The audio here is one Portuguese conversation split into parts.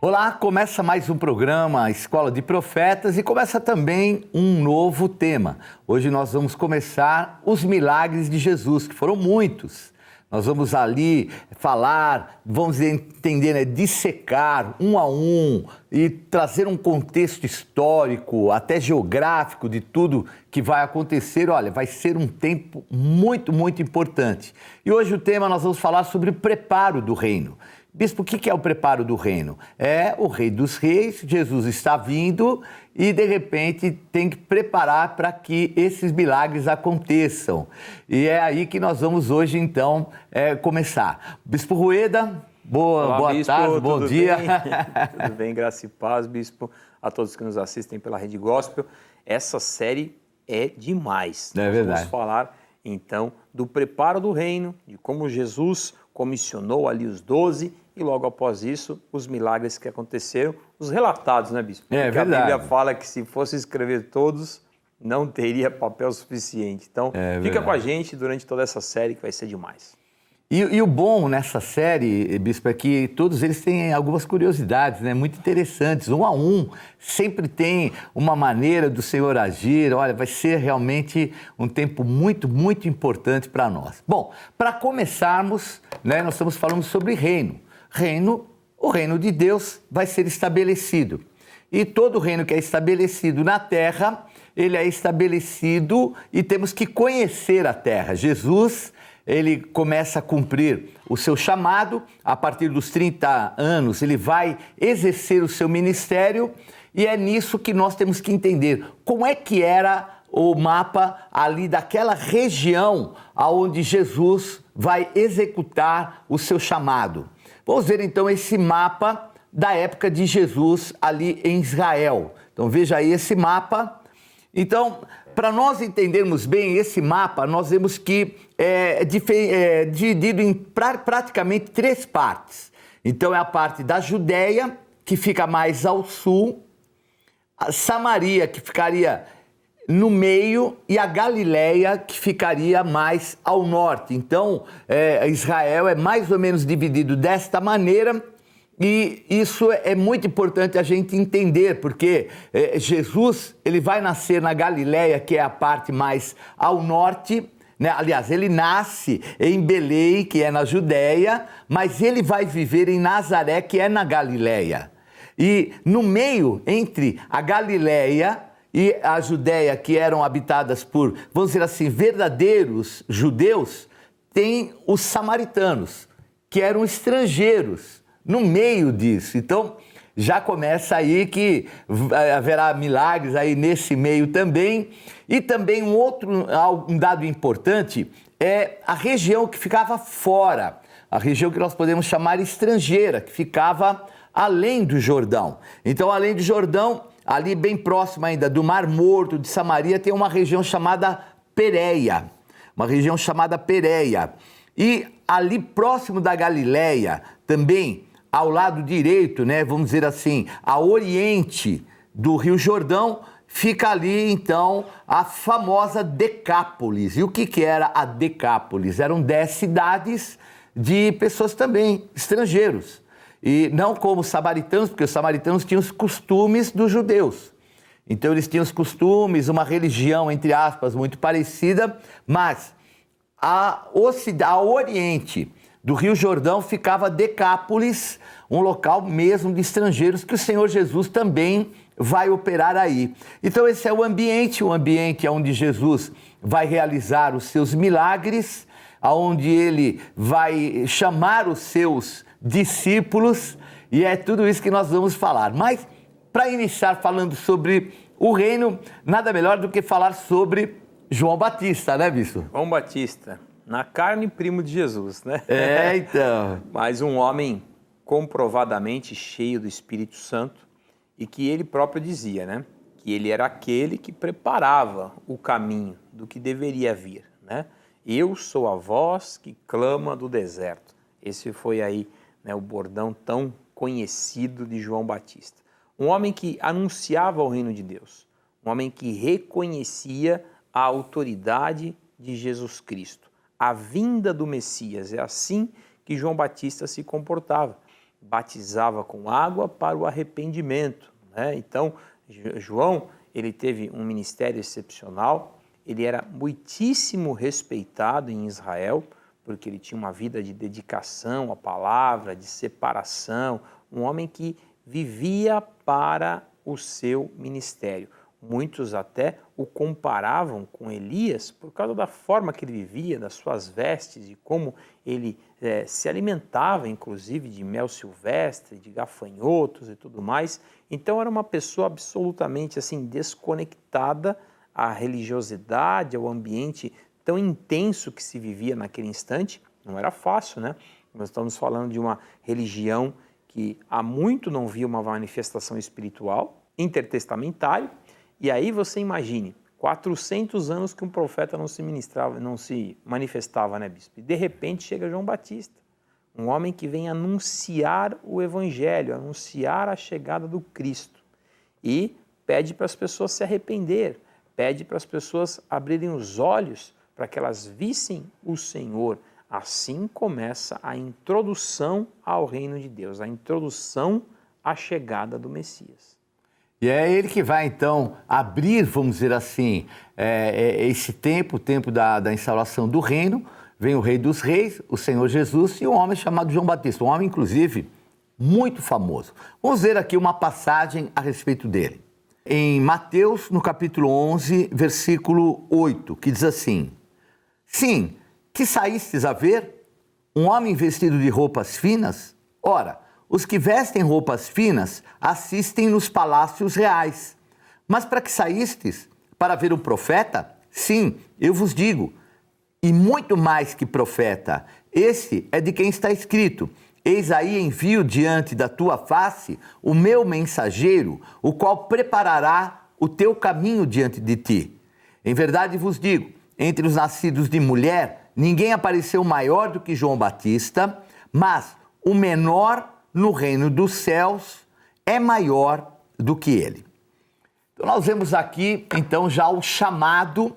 Olá, começa mais um programa Escola de Profetas e começa também um novo tema. Hoje nós vamos começar os milagres de Jesus, que foram muitos. Nós vamos ali falar, vamos entender, dissecar um a um e trazer um contexto histórico, até geográfico de tudo que vai acontecer. Olha, vai ser um tempo muito, muito importante. E hoje o tema nós vamos falar sobre o preparo do reino. Bispo, o que é o preparo do reino? É o Rei dos Reis, Jesus está vindo e, de repente, tem que preparar para que esses milagres aconteçam. E é aí que nós vamos hoje, então, começar. Bispo Rueda, boa Bispo, tarde, bom dia. Tudo bem, graça e paz, Bispo, a todos que nos assistem pela Rede Gospel. Essa série é demais. É verdade. Vamos falar, então, do preparo do reino, de como Jesus comissionou ali os 12 e logo após isso, os milagres que aconteceram, os relatados, né, Bispo? É porque verdade. a Bíblia fala que se fosse escrever todos, não teria papel suficiente. Então, fica com a gente durante toda essa série que vai ser demais. E o bom nessa série, Bispo, é que todos eles têm algumas curiosidades, né? Muito interessantes. Um a um, sempre tem uma maneira do Senhor agir. Olha, vai ser realmente um tempo muito, muito importante para nós. Bom, para começarmos, né, nós estamos falando sobre reino. O reino de Deus vai ser estabelecido. E todo reino que é estabelecido na terra, ele é estabelecido e temos que conhecer a terra. Jesus, ele começa a cumprir o seu chamado, a partir dos 30 anos ele vai exercer o seu ministério e é nisso que nós temos que entender como é que era o mapa ali daquela região onde Jesus vai executar o seu chamado. Vamos ver então esse mapa da época de Jesus ali em Israel. Então veja aí esse mapa. Então, para nós entendermos bem esse mapa, nós vemos que é dividido em praticamente 3 partes. Então é a parte da Judéia, que fica mais ao sul, a Samaria, que ficaria no meio, e a Galileia, que ficaria mais ao norte. Então, Israel é mais ou menos dividido desta maneira, e isso é muito importante a gente entender, porque Jesus ele vai nascer na Galileia, que é a parte mais ao norte, né? Aliás, ele nasce em Belém, que é na Judéia, mas ele vai viver em Nazaré, que é na Galileia. E no meio, entre a Galileia e a Judéia, que eram habitadas por, vamos dizer assim, verdadeiros judeus, tem os samaritanos, que eram estrangeiros, no meio disso. Então, já começa aí que haverá milagres aí nesse meio também. E também um dado importante é a região que ficava fora, a região que nós podemos chamar estrangeira, que ficava além do Jordão. Então, além do Jordão, ali bem próximo ainda do Mar Morto, de Samaria, tem uma região chamada Pérea. E ali próximo da Galileia, também ao lado direito, né, vamos dizer assim, a oriente do Rio Jordão, fica ali então a famosa Decápolis. E o que era a Decápolis? Eram 10 cidades de pessoas também, estrangeiros. E não como os samaritanos, porque os samaritanos tinham os costumes dos judeus. Então eles tinham os costumes, uma religião, entre aspas, muito parecida, mas ao oriente do Rio Jordão ficava Decápolis, um local mesmo de estrangeiros que o Senhor Jesus também vai operar aí. Então esse é o ambiente onde Jesus vai realizar os seus milagres, onde ele vai chamar os seus discípulos, e é tudo isso que nós vamos falar. Mas, para iniciar falando sobre o reino, nada melhor do que falar sobre João Batista, né, Bispo? João Batista, na carne, primo de Jesus, né? Então. Mas um homem comprovadamente cheio do Espírito Santo, e que ele próprio dizia, né? Que ele era aquele que preparava o caminho do que deveria vir, né? Eu sou a voz que clama do deserto. Esse foi aí, né, o bordão tão conhecido de João Batista. Um homem que anunciava o reino de Deus, um homem que reconhecia a autoridade de Jesus Cristo, a vinda do Messias. É assim que João Batista se comportava. batizava com água para o arrependimento, né? Então, João, ele teve um ministério excepcional, ele era muitíssimo respeitado em Israel, porque ele tinha uma vida de dedicação à palavra, de separação, um homem que vivia para o seu ministério. Muitos até o comparavam com Elias por causa da forma que ele vivia, das suas vestes, de como ele se alimentava, inclusive, de mel silvestre, de gafanhotos e tudo mais. Então era uma pessoa absolutamente assim desconectada à religiosidade, ao ambiente tão intenso que se vivia naquele instante. Não era fácil, né? Nós estamos falando de uma religião que há muito não via uma manifestação espiritual, intertestamentária. E aí você imagine, 400 anos que um profeta não se manifestava, né, bispo? E de repente chega João Batista, um homem que vem anunciar o evangelho, anunciar a chegada do Cristo. E pede para as pessoas se arrepender, pede para as pessoas abrirem os olhos para que elas vissem o Senhor. Assim começa a introdução ao reino de Deus, a introdução à chegada do Messias. E é ele que vai, então, abrir, vamos dizer assim, esse tempo, o tempo da instauração do reino. Vem o Rei dos Reis, o Senhor Jesus, e um homem chamado João Batista, um homem, inclusive, muito famoso. Vamos ver aqui uma passagem a respeito dele. Em Mateus, no capítulo 11, versículo 8, que diz assim: Sim, que saístes a ver? Um homem vestido de roupas finas? Ora, os que vestem roupas finas assistem nos palácios reais. Mas para que saístes? Para ver um profeta? Sim, eu vos digo, e muito mais que profeta. Esse é de quem está escrito: Eis aí envio diante da tua face o meu mensageiro, o qual preparará o teu caminho diante de ti. Em verdade vos digo, entre os nascidos de mulher, ninguém apareceu maior do que João Batista, mas o menor no reino dos céus é maior do que ele. Então nós vemos aqui, então, já o chamado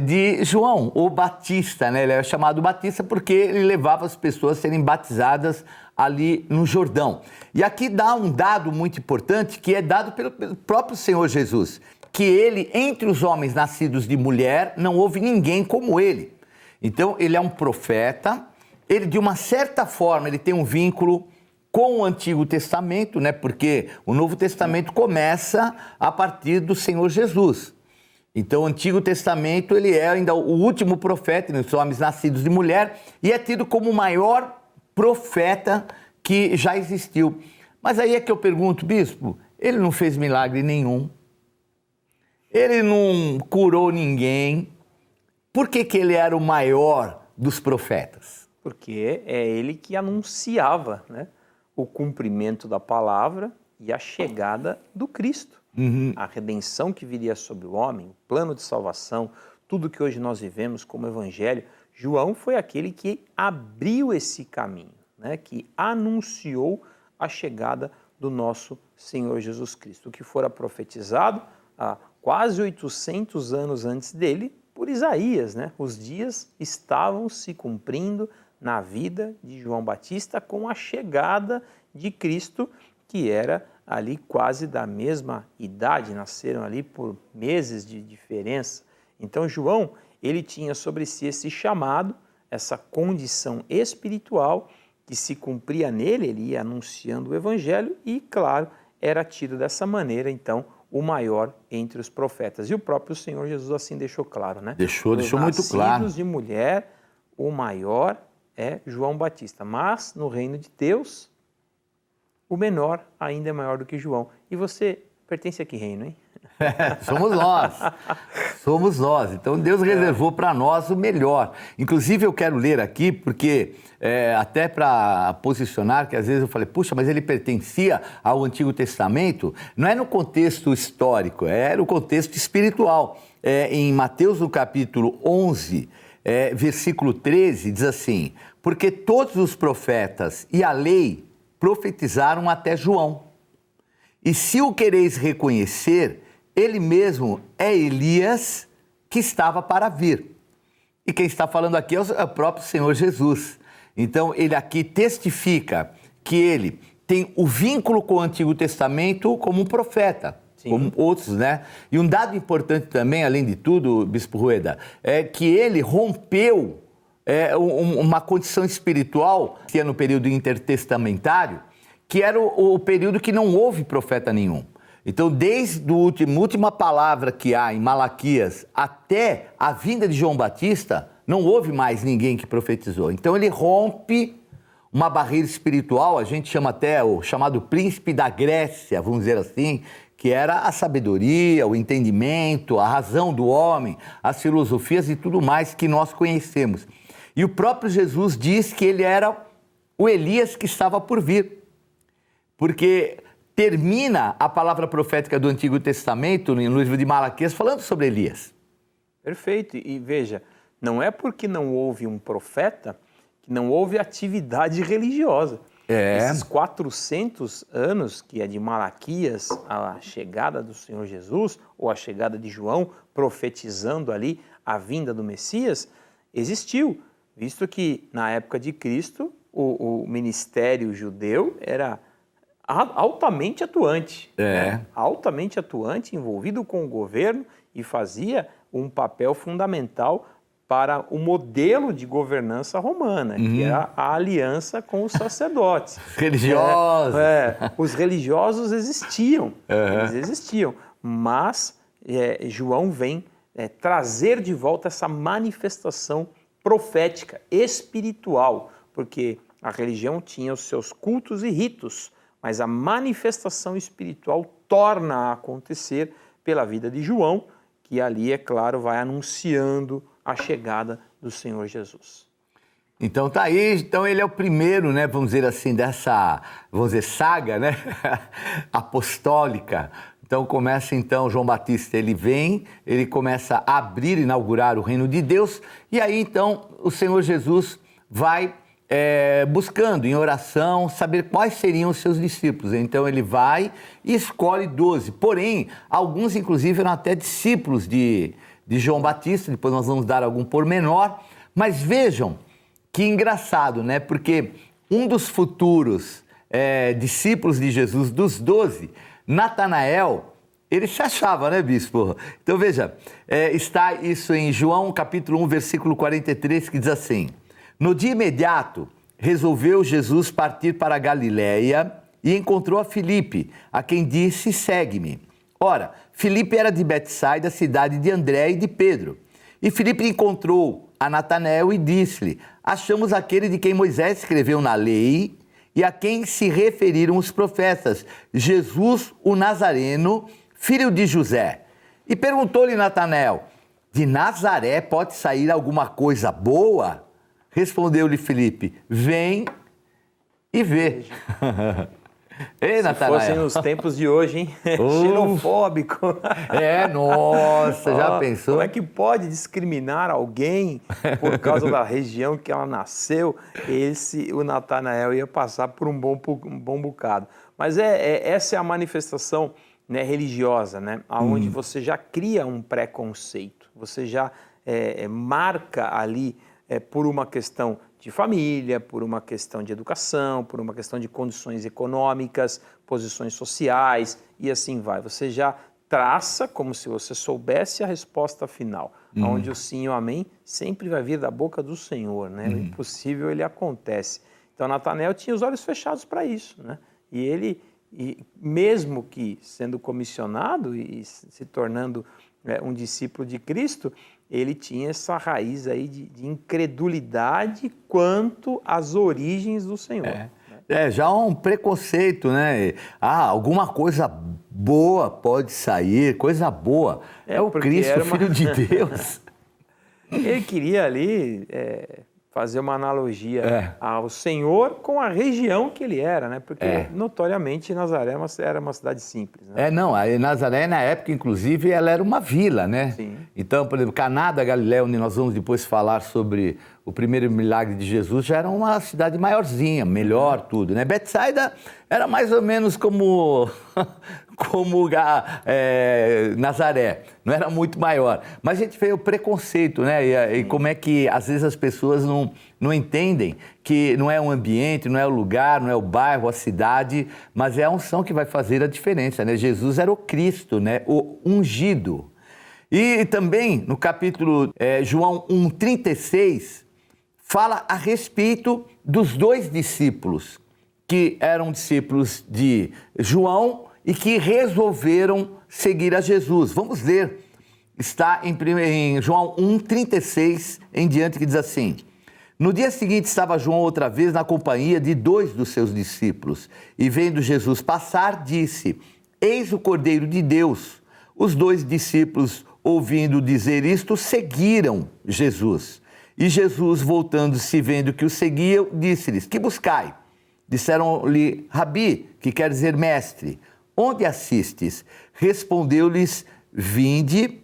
de João, o Batista, né? Ele é chamado Batista porque ele levava as pessoas a serem batizadas ali no Jordão. E aqui dá um dado muito importante que é dado pelo próprio Senhor Jesus, que ele, entre os homens nascidos de mulher, não houve ninguém como ele. Então, ele é um profeta. Ele, de uma certa forma, ele tem um vínculo com o Antigo Testamento, né? Porque o Novo Testamento começa a partir do Senhor Jesus. Então, o Antigo Testamento, ele é ainda o último profeta, os homens nascidos de mulher, e é tido como o maior profeta que já existiu. Mas aí é que eu pergunto, bispo, ele não fez milagre nenhum, ele não curou ninguém, por que ele era o maior dos profetas? Porque é ele que anunciava, né, o cumprimento da palavra e a chegada do Cristo. A redenção que viria sobre o homem, o plano de salvação, tudo que hoje nós vivemos como evangelho. João foi aquele que abriu esse caminho, né, que anunciou a chegada do nosso Senhor Jesus Cristo, o que fora profetizado há quase 800 anos antes dele por Isaías, né? Os dias estavam se cumprindo na vida de João Batista com a chegada de Cristo, que era ali quase da mesma idade, nasceram ali por meses de diferença. Então João, ele tinha sobre si esse chamado, essa condição espiritual que se cumpria nele, ele ia anunciando o evangelho e, claro, era tido dessa maneira, então, o maior entre os profetas. E o próprio Senhor Jesus assim deixou claro, né? Deixou muito claro. Nascidos de mulher, o maior é João Batista, mas no reino de Deus, o menor ainda é maior do que João. E você pertence a que reino, hein? Somos nós. Então Deus reservou para nós o melhor. Inclusive eu quero ler aqui, porque até para posicionar, que às vezes eu falei, puxa, mas ele pertencia ao Antigo Testamento, não é no contexto histórico, é no contexto espiritual. Em Mateus, no capítulo 11, versículo 13, diz assim: porque todos os profetas e a lei profetizaram até João. E se o quereis reconhecer, ele mesmo é Elias que estava para vir. E quem está falando aqui é o próprio Senhor Jesus. Então, ele aqui testifica que ele tem o vínculo com o Antigo Testamento como um profeta, como outros, né? E um dado importante também, além de tudo, Bispo Rueda, é que ele rompeu uma condição espiritual, que é no período intertestamentário, que era o período que não houve profeta nenhum. Então, desde a última palavra que há em Malaquias até a vinda de João Batista, não houve mais ninguém que profetizou. Então, ele rompe uma barreira espiritual, a gente chama até o chamado príncipe da Grécia, vamos dizer assim, que era a sabedoria, o entendimento, a razão do homem, as filosofias e tudo mais que nós conhecemos. E o próprio Jesus diz que ele era o Elias que estava por vir, porque termina a palavra profética do Antigo Testamento, no livro de Malaquias, falando sobre Elias. Perfeito. E veja, não é porque não houve um profeta que não houve atividade religiosa. Esses 400 anos, que é de Malaquias à chegada do Senhor Jesus, ou a chegada de João, profetizando ali a vinda do Messias, existiu, visto que na época de Cristo o ministério judeu era altamente atuante, né? Altamente atuante, envolvido com o governo e fazia um papel fundamental para o modelo de governança romana, que era a aliança com os sacerdotes. Religiosos. Os religiosos existiam, eles existiam, mas João vem trazer de volta essa manifestação profética, espiritual, porque a religião tinha os seus cultos e ritos, mas a manifestação espiritual torna a acontecer pela vida de João, que ali, é claro, vai anunciando a chegada do Senhor Jesus. Então tá aí, então ele é o primeiro, né, vamos dizer assim, dessa, vamos dizer, saga, né, apostólica. Então começa então João Batista, ele vem, ele começa a abrir, inaugurar o reino de Deus, e aí então o Senhor Jesus vai buscando em oração saber quais seriam os seus discípulos. Então ele vai e escolhe 12. Porém, alguns inclusive eram até discípulos de João Batista, depois nós vamos dar algum pormenor. Mas vejam que engraçado, né? Porque um dos futuros discípulos de Jesus, dos 12, Natanael, ele se achava, né, bispo? Então veja, está isso em João capítulo 1, versículo 43, que diz assim: no dia imediato, resolveu Jesus partir para a Galiléia e encontrou a Filipe, a quem disse: segue-me. Ora, Filipe era de Betsaida, cidade de André e de Pedro. E Filipe encontrou a Natanael e disse-lhe: achamos aquele de quem Moisés escreveu na lei e a quem se referiram os profetas, Jesus o Nazareno, filho de José. E perguntou-lhe Natanael: de Nazaré pode sair alguma coisa boa? Respondeu-lhe Filipe: vem e vê. Ei, Natanael. Se fossem nos tempos de hoje, hein? Xenofóbico. Nossa, já pensou? Como é que pode discriminar alguém por causa da região que ela nasceu? O Natanael ia passar por um bom bocado. Mas essa é a manifestação, né, religiosa, né? Onde você já cria um preconceito, você já marca ali por uma questão de família, por uma questão de educação, por uma questão de condições econômicas, posições sociais e assim vai. Você já traça como se você soubesse a resposta final, onde o sim e o amém sempre vai vir da boca do Senhor, né? O impossível, ele acontece. Então, Natanael tinha os olhos fechados para isso, né? E ele, mesmo que sendo comissionado e se tornando um discípulo de Cristo, ele tinha essa raiz aí de incredulidade quanto às origens do Senhor. Já um preconceito, né? Alguma coisa boa pode sair, coisa boa. É o Cristo, filho de Deus. Ele queria ali fazer uma analogia ao Senhor com a região que ele era, né? Porque, notoriamente, Nazaré era uma cidade simples, né? Nazaré, na época, inclusive, ela era uma vila, né? Sim. Então, por exemplo, Caná da Galiléia, onde nós vamos depois falar sobre o primeiro milagre de Jesus, já era uma cidade maiorzinha, melhor tudo, né? Betsaida era mais ou menos como, como Nazaré, não era muito maior. Mas a gente vê o preconceito, né? E como é que às vezes as pessoas não entendem que não é o ambiente, não é o lugar, não é o bairro, a cidade, mas é a unção que vai fazer a diferença, né? Jesus era o Cristo, né? O ungido. E também no capítulo João 1,36, fala a respeito dos dois discípulos, que eram discípulos de João e que resolveram seguir a Jesus. Vamos ler, está em João 1,36 em diante, que diz assim: no dia seguinte estava João outra vez na companhia de 2 dos seus discípulos, e vendo Jesus passar, disse: eis o Cordeiro de Deus. Os 2 discípulos, ouvindo dizer isto, seguiram Jesus. E Jesus, voltando-se, vendo que o seguiam, disse-lhes: que buscai? Disseram-lhe: Rabi, que quer dizer mestre, onde assistes? Respondeu-lhes: vinde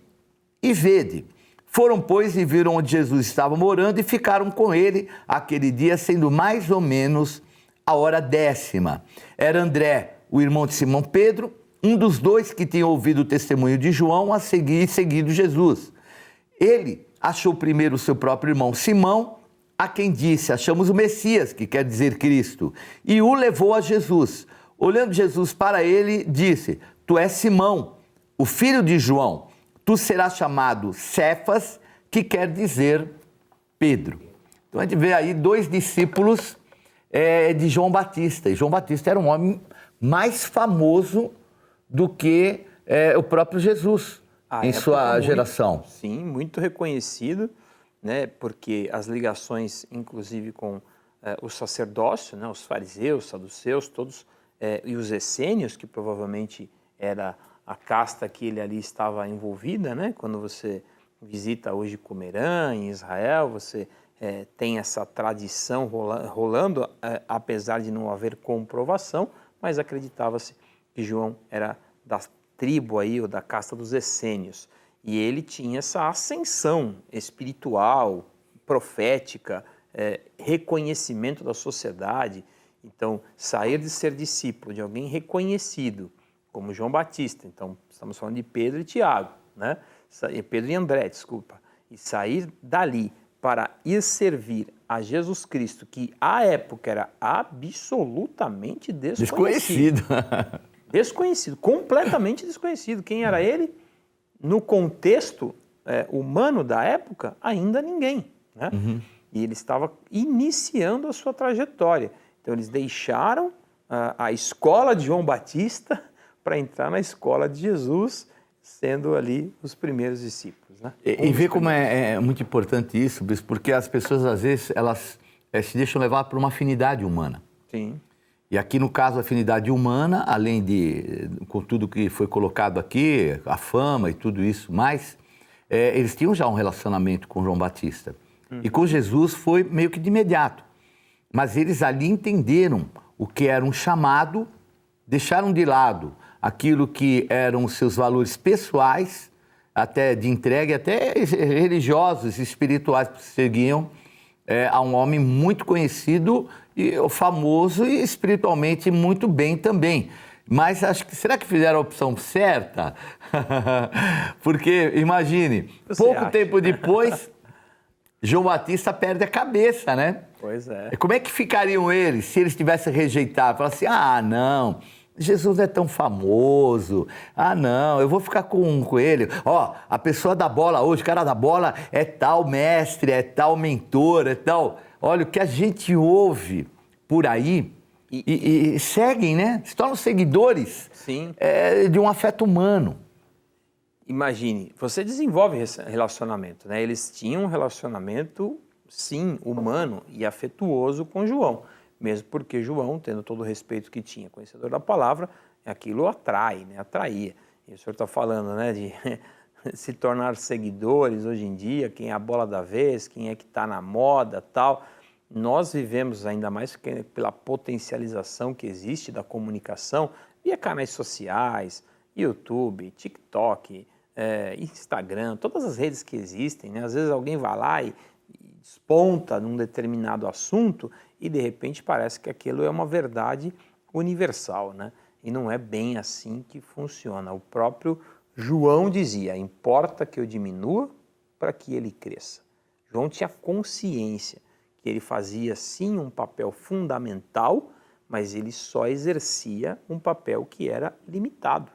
e vede. Foram, pois, e viram onde Jesus estava morando e ficaram com ele aquele dia, sendo mais ou menos a hora 10ª. Era André, o irmão de Simão Pedro, um dos 2 que tinha ouvido o testemunho de João a seguir e seguido Jesus. Ele achou primeiro o seu próprio irmão Simão, a quem disse: achamos o Messias, que quer dizer Cristo, e o levou a Jesus. Olhando Jesus para ele, disse: tu és Simão, o filho de João, tu serás chamado Cefas, que quer dizer Pedro. Então a gente vê aí 2 discípulos de João Batista, e João Batista era um homem mais famoso do que o próprio Jesus em sua geração. Sim, muito reconhecido, né? Porque as ligações, inclusive com o sacerdócio, né? Os fariseus, saduceus, todos, e os essênios, que provavelmente era a casta que ele ali estava envolvida, né? Quando você visita hoje Qumran, em Israel, você tem essa tradição rolando, apesar de não haver comprovação, mas acreditava-se que João era da tribo aí, ou da casta dos essênios. E ele tinha essa ascensão espiritual, profética, reconhecimento da sociedade. Então, sair de ser discípulo de alguém reconhecido, como João Batista, então estamos falando de Pedro e Tiago, né? Pedro e André, desculpa, e sair dali para ir servir a Jesus Cristo, que à época era absolutamente desconhecido. Desconhecido, completamente desconhecido. Quem era ele? No contexto humano da época, ainda ninguém, né? Uhum. E ele estava iniciando a sua trajetória. Então eles deixaram a escola de João Batista para entrar na escola de Jesus, sendo ali os primeiros discípulos, né? E ver como é muito importante isso, Bispo, porque as pessoas às vezes elas se deixam levar por uma afinidade humana. Sim. E aqui no caso a afinidade humana, além de com tudo que foi colocado aqui, a fama e tudo isso mais, eles tinham já um relacionamento com João Batista. E com Jesus foi meio que de imediato. Mas eles ali entenderam o que era um chamado, deixaram de lado aquilo que eram os seus valores pessoais, até de entrega, até religiosos, espirituais, que seguiam a um homem muito conhecido, e famoso e espiritualmente muito bem também. Mas acho que, será que fizeram a opção certa? Porque, imagine, pouco tempo depois, João Batista perde a cabeça, né? Pois é. Como é que ficariam eles se eles tivessem rejeitado? Falaram assim, não, Jesus não é tão famoso. Não, eu vou ficar com ele. A pessoa da bola hoje, o cara da bola é tal mestre, é tal mentor, é tal... Olha, o que a gente ouve por aí e seguem, né? Se tornam seguidores. Sim. De um afeto humano. Imagine, você desenvolve esse relacionamento, né? Eles tinham um relacionamento, sim, humano e afetuoso com João. Mesmo porque João, tendo todo o respeito que tinha, conhecedor da palavra, aquilo atrai, né? Atraía. E o senhor está falando, né, de se tornar seguidores hoje em dia, quem é a bola da vez, quem é que está na moda, tal. Nós vivemos, ainda mais pela potencialização que existe da comunicação, via canais sociais, YouTube, TikTok, Instagram, todas as redes que existem, né? Às vezes alguém vai lá e desponta num determinado assunto e de repente parece que aquilo é uma verdade universal, né? E não é bem assim que funciona. O próprio João dizia: importa que eu diminua para que ele cresça. João tinha consciência que ele fazia sim um papel fundamental, mas ele só exercia um papel que era limitado.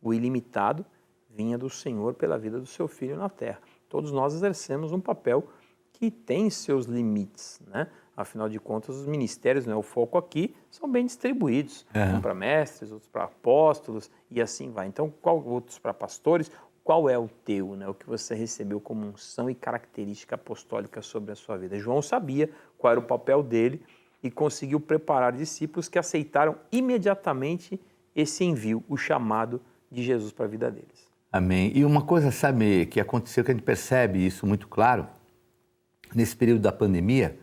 O ilimitado vinha do Senhor pela vida do seu Filho na terra. Todos nós exercemos um papel que tem seus limites, né? Afinal de contas, os ministérios, né, o foco aqui, são bem distribuídos. Um para mestres, outros para apóstolos e assim vai. Então, outros para pastores? Qual é o teu, né? O que você recebeu como unção e característica apostólica sobre a sua vida? João sabia qual era o papel dele e conseguiu preparar discípulos que aceitaram imediatamente esse envio, o chamado de Jesus para a vida deles. Amém. E uma coisa, sabe, que aconteceu, que a gente percebe isso muito claro, nesse período da pandemia,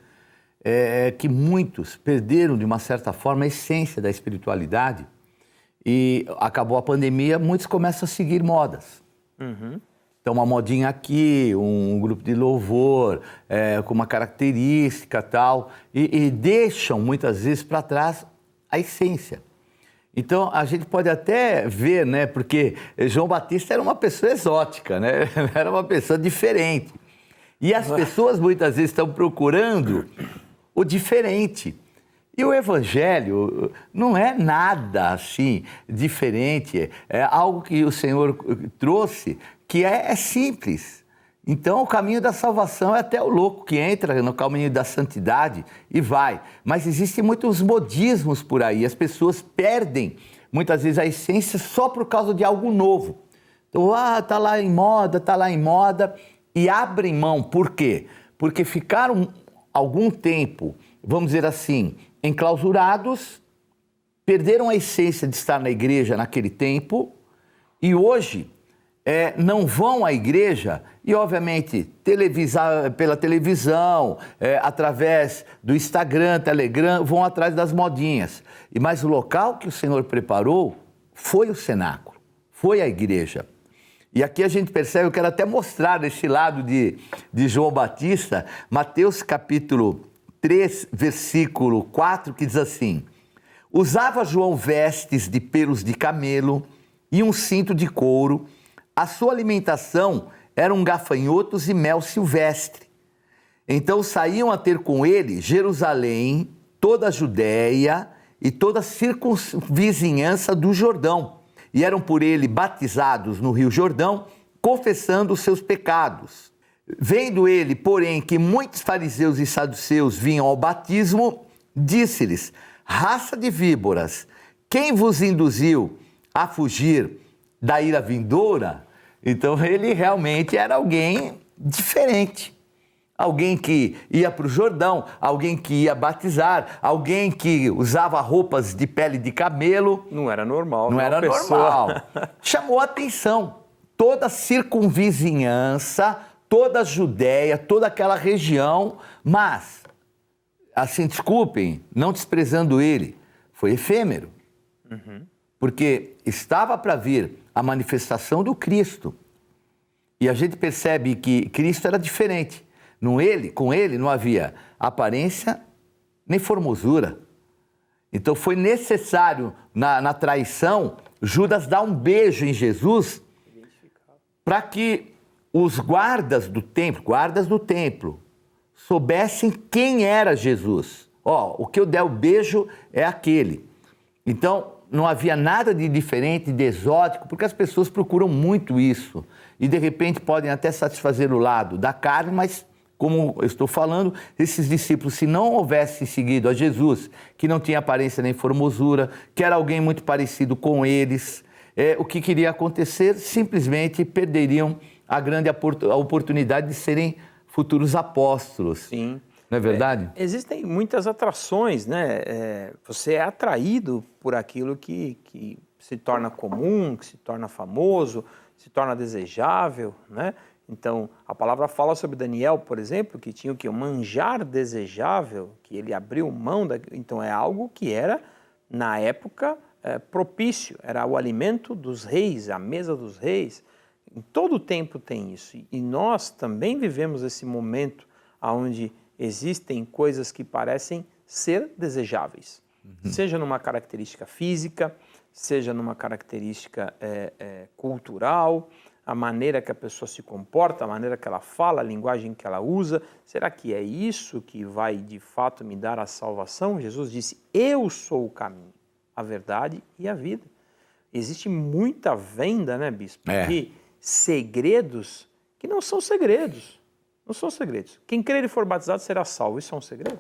é que muitos perderam, de uma certa forma, a essência da espiritualidade e acabou a pandemia, muitos começam a seguir modas. Então, uma modinha aqui, um grupo de louvor, com uma característica tal, e deixam, muitas vezes, para trás a essência. Então, a gente pode até ver, né, porque João Batista era uma pessoa exótica, né, era uma pessoa diferente. E as pessoas, muitas vezes, estão procurando o diferente. E o Evangelho não é nada assim diferente, é algo que o Senhor trouxe que é simples. Então, o caminho da salvação é até o louco que entra no caminho da santidade e vai. Mas existem muitos modismos por aí, as pessoas perdem muitas vezes a essência só por causa de algo novo. Então, tá lá em moda, e abrem mão. Por quê? Porque ficaram algum tempo, vamos dizer assim, enclausurados, perderam a essência de estar na igreja naquele tempo e hoje não vão à igreja e, obviamente, pela televisão, através do Instagram, Telegram, vão atrás das modinhas. Mas o local que o Senhor preparou foi o cenáculo, foi a igreja. E aqui a gente percebe, eu quero até mostrar esse lado de João Batista, Mateus capítulo 3, versículo 4, que diz assim: usava João vestes de pelos de camelo e um cinto de couro, a sua alimentação eram gafanhotos e mel silvestre. Então saíam a ter com ele Jerusalém, toda a Judéia e toda a circunvizinhança do Jordão, e eram por ele batizados no rio Jordão, confessando os seus pecados. Vendo ele, porém, que muitos fariseus e saduceus vinham ao batismo, disse-lhes: raça de víboras, quem vos induziu a fugir da ira vindoura? Então ele realmente era alguém diferente. Alguém que ia para o Jordão, alguém que ia batizar, alguém que usava roupas de pele de camelo. Não era normal. Não era normal. Chamou a atenção. Toda a circunvizinhança, toda a Judéia, toda aquela região, mas, assim, desculpem, não desprezando ele, foi efêmero. Porque estava para vir a manifestação do Cristo. E a gente percebe que Cristo era diferente. Com ele não havia aparência nem formosura. Então foi necessário, na traição, Judas dar um beijo em Jesus para que os guardas do templo, soubessem quem era Jesus. O que eu der o beijo é aquele. Então não havia nada de diferente, de exótico, porque as pessoas procuram muito isso. E de repente podem até satisfazer o lado da carne, mas, como eu estou falando, esses discípulos, se não houvessem seguido a Jesus, que não tinha aparência nem formosura, que era alguém muito parecido com eles, o que queria acontecer? Simplesmente perderiam a oportunidade de serem futuros apóstolos. Sim. Não é verdade? Existem muitas atrações, né? Você é atraído por aquilo que se torna comum, que se torna famoso, se torna desejável, né? Então, a palavra fala sobre Daniel, por exemplo, que tinha o quê? Um manjar desejável, que ele abriu mão Então, é algo que era, na época, propício. Era o alimento dos reis, a mesa dos reis. Em todo o tempo tem isso. E nós também vivemos esse momento onde existem coisas que parecem ser desejáveis, seja numa característica física, seja numa característica cultural, a maneira que a pessoa se comporta, a maneira que ela fala, a linguagem que ela usa. Será que é isso que vai de fato me dar a salvação? Jesus disse: eu sou o caminho, a verdade e a vida. Existe muita venda, né, bispo, de segredos que não são segredos. Não são segredos. Quem crer e for batizado será salvo. Isso é um segredo?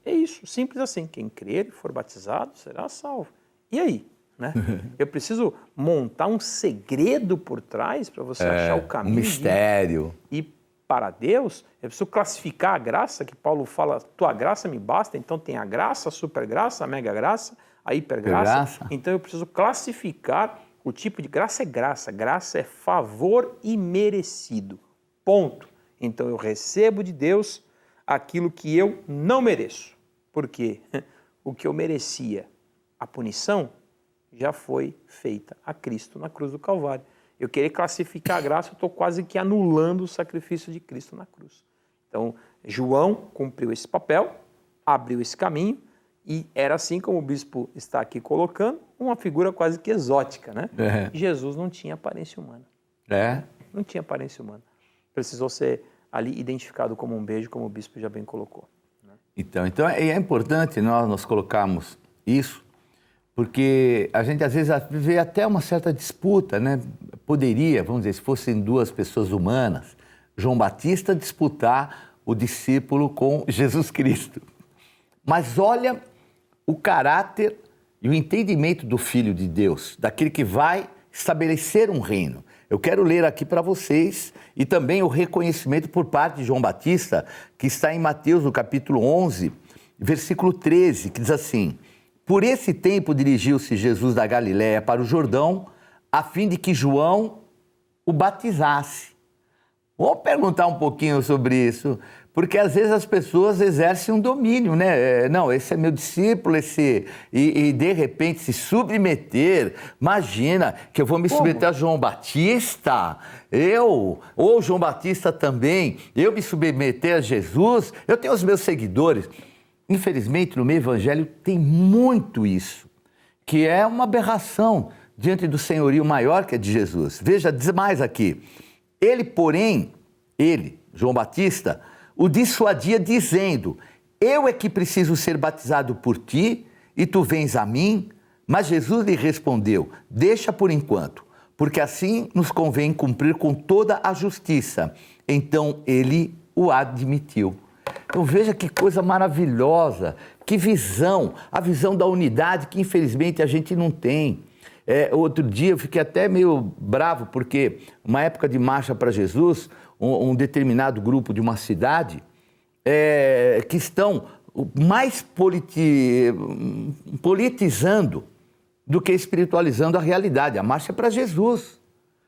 É isso, simples assim. Quem crer e for batizado será salvo. E aí? Né? Eu preciso montar um segredo por trás para você achar o caminho. Um mistério. E para Deus, eu preciso classificar a graça, que Paulo fala, tua graça me basta. Então tem a graça, a supergraça, a mega graça, a hipergraça. Então eu preciso classificar o tipo de graça. É graça. Graça é favor imerecido. Ponto. Então eu recebo de Deus aquilo que eu não mereço. Porque o que eu merecia, a punição, já foi feita a Cristo na cruz do Calvário. Eu querer classificar a graça, eu estou quase que anulando o sacrifício de Cristo na cruz. Então, João cumpriu esse papel, abriu esse caminho, e era assim como o bispo está aqui colocando, uma figura quase que exótica, né? Jesus não tinha aparência humana. Não tinha aparência humana. Precisou ser ali identificado como um beijo, como o bispo já bem colocou. Né? Então é importante nós colocarmos isso, porque a gente às vezes vê até uma certa disputa, né? Poderia, vamos dizer, se fossem duas pessoas humanas, João Batista disputar o discípulo com Jesus Cristo. Mas olha o caráter e o entendimento do Filho de Deus, daquele que vai estabelecer um reino. Eu quero ler aqui para vocês e também o reconhecimento por parte de João Batista, que está em Mateus, no capítulo 11, versículo 13, que diz assim: por esse tempo dirigiu-se Jesus da Galiléia para o Jordão, a fim de que João o batizasse. Vamos perguntar um pouquinho sobre isso, porque às vezes as pessoas exercem um domínio, né? Não, esse é meu discípulo, e de repente se submeter. Imagina que eu vou me submeter a João Batista, ou João Batista também, eu me submeter a Jesus, eu tenho os meus seguidores. Infelizmente, no meio evangélico tem muito isso, que é uma aberração diante do senhorio maior que é de Jesus. Veja, diz mais aqui. Ele, porém, João Batista, o dissuadia dizendo: eu é que preciso ser batizado por ti e tu vens a mim? Mas Jesus lhe respondeu: deixa por enquanto, porque assim nos convém cumprir com toda a justiça. Então ele o admitiu. Então veja que coisa maravilhosa, que visão, a visão da unidade que infelizmente a gente não tem. Outro dia eu fiquei até meio bravo, porque uma época de marcha para Jesus, um determinado grupo de uma cidade, que estão mais politizando do que espiritualizando a realidade. A marcha é para Jesus.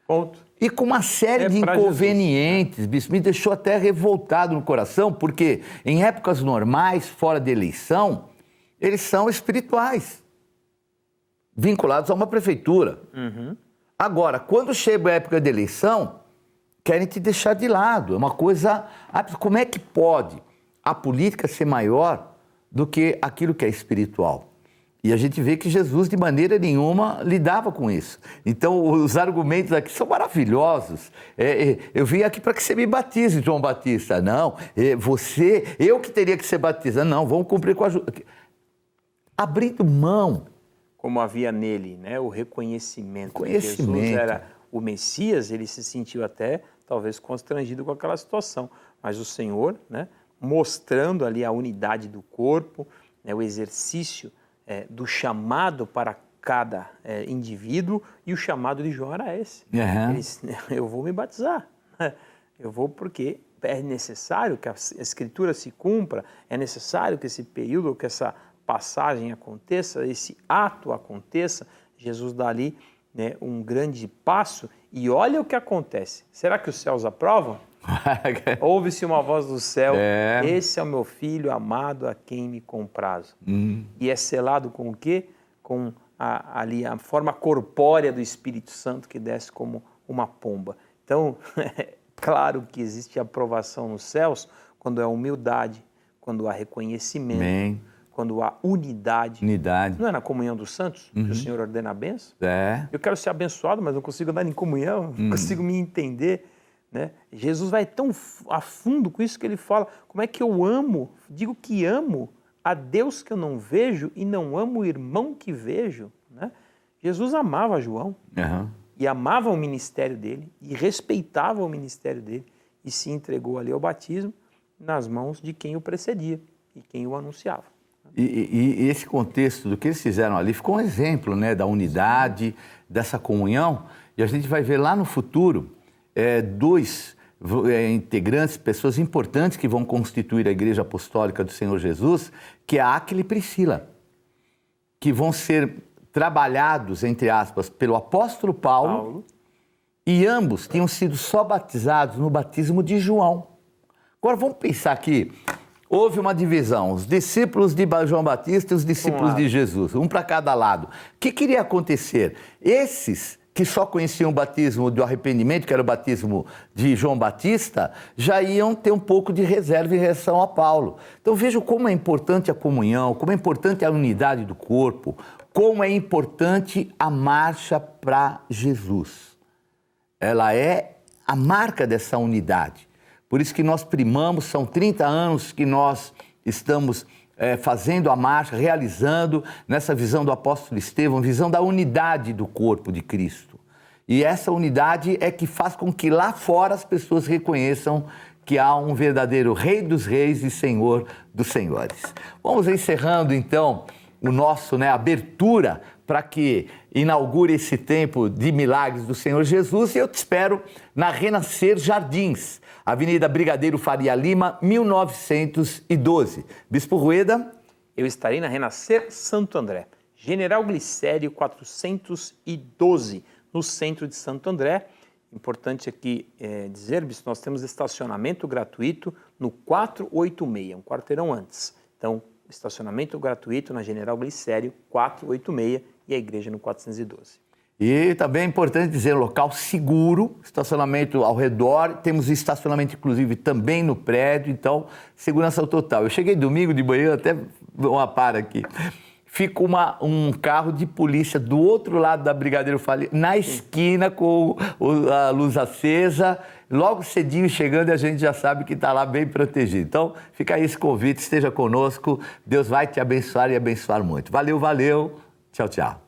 Ponto. E com uma série de inconvenientes, bispo, me deixou até revoltado no coração, porque em épocas normais, fora de eleição, eles são espirituais, vinculados a uma prefeitura. Agora, quando chega a época de eleição, querem te deixar de lado. É uma coisa... Como é que pode a política ser maior do que aquilo que é espiritual? E a gente vê que Jesus, de maneira nenhuma, lidava com isso. Então, os argumentos aqui são maravilhosos. Eu vim aqui para que você me batize, João Batista. Não, eu que teria que ser batizado. Não, vamos cumprir com a... Abrindo mão. Como havia nele, né, o reconhecimento. Jesus era o Messias, ele se sentiu até, talvez, constrangido com aquela situação. Mas o Senhor, né, mostrando ali a unidade do corpo, né, o exercício do chamado para cada indivíduo, e o chamado de João era esse. Eu vou me batizar, eu vou porque é necessário que a Escritura se cumpra, é necessário que esse período, que essa passagem aconteça, esse ato aconteça. Jesus dá ali, né, um grande passo, e olha o que acontece. Será que os céus aprovam? Ouve-se uma voz do céu: esse é o meu filho amado a quem me comprazo. E é selado com o quê? Com ali a forma corpórea do Espírito Santo que desce como uma pomba. Então, é claro que existe aprovação nos céus, quando há humildade, quando há reconhecimento, Amém. quando há unidade. Unidade. Não é na comunhão dos santos que o Senhor ordena a bênção? É. Eu quero ser abençoado, mas não consigo andar em comunhão, não consigo me entender. Né? Jesus vai tão a fundo com isso que ele fala, como é que eu amo, digo que amo a Deus que eu não vejo e não amo o irmão que vejo. Né? Jesus amava João e amava o ministério dele e respeitava o ministério dele e se entregou ali ao batismo nas mãos de quem o precedia e quem o anunciava. E esse contexto do que eles fizeram ali ficou um exemplo, né, da unidade, dessa comunhão, e a gente vai ver lá no futuro dois integrantes, pessoas importantes que vão constituir a Igreja Apostólica do Senhor Jesus, que é Áquila e Priscila, que vão ser trabalhados, entre aspas, pelo apóstolo Paulo, e ambos tinham sido só batizados no batismo de João. Agora vamos pensar que houve uma divisão, os discípulos de João Batista e os discípulos de Jesus, um para cada lado. O que queria acontecer? Esses que só conheciam o batismo do arrependimento, que era o batismo de João Batista, já iam ter um pouco de reserva em relação a Paulo. Então vejam como é importante a comunhão, como é importante a unidade do corpo, como é importante a marcha para Jesus. Ela é a marca dessa unidade. Por isso que nós primamos, são 30 anos que nós estamos fazendo a marcha, realizando nessa visão do apóstolo Estevão, visão da unidade do corpo de Cristo. E essa unidade é que faz com que lá fora as pessoas reconheçam que há um verdadeiro Rei dos Reis e Senhor dos Senhores. Vamos encerrando então o nosso abertura para que inaugure esse tempo de milagres do Senhor Jesus, e eu te espero na Renascer Jardins, Avenida Brigadeiro Faria Lima, 1912. Bispo Rueda? Eu estarei na Renascer Santo André, General Glicério 412, no centro de Santo André. Importante aqui dizer, bispo, nós temos estacionamento gratuito no 486, um quarteirão antes. Então, estacionamento gratuito na General Glicério 486 e a igreja no 412. E também é importante dizer, local seguro, estacionamento ao redor, temos estacionamento inclusive também no prédio, então segurança total. Eu cheguei domingo de manhã, até uma para aqui, fica um carro de polícia do outro lado da Brigadeiro Faria, na esquina com a luz acesa, logo cedinho chegando, a gente já sabe que está lá bem protegido. Então fica aí esse convite, esteja conosco, Deus vai te abençoar e abençoar muito. Valeu, valeu, tchau, tchau.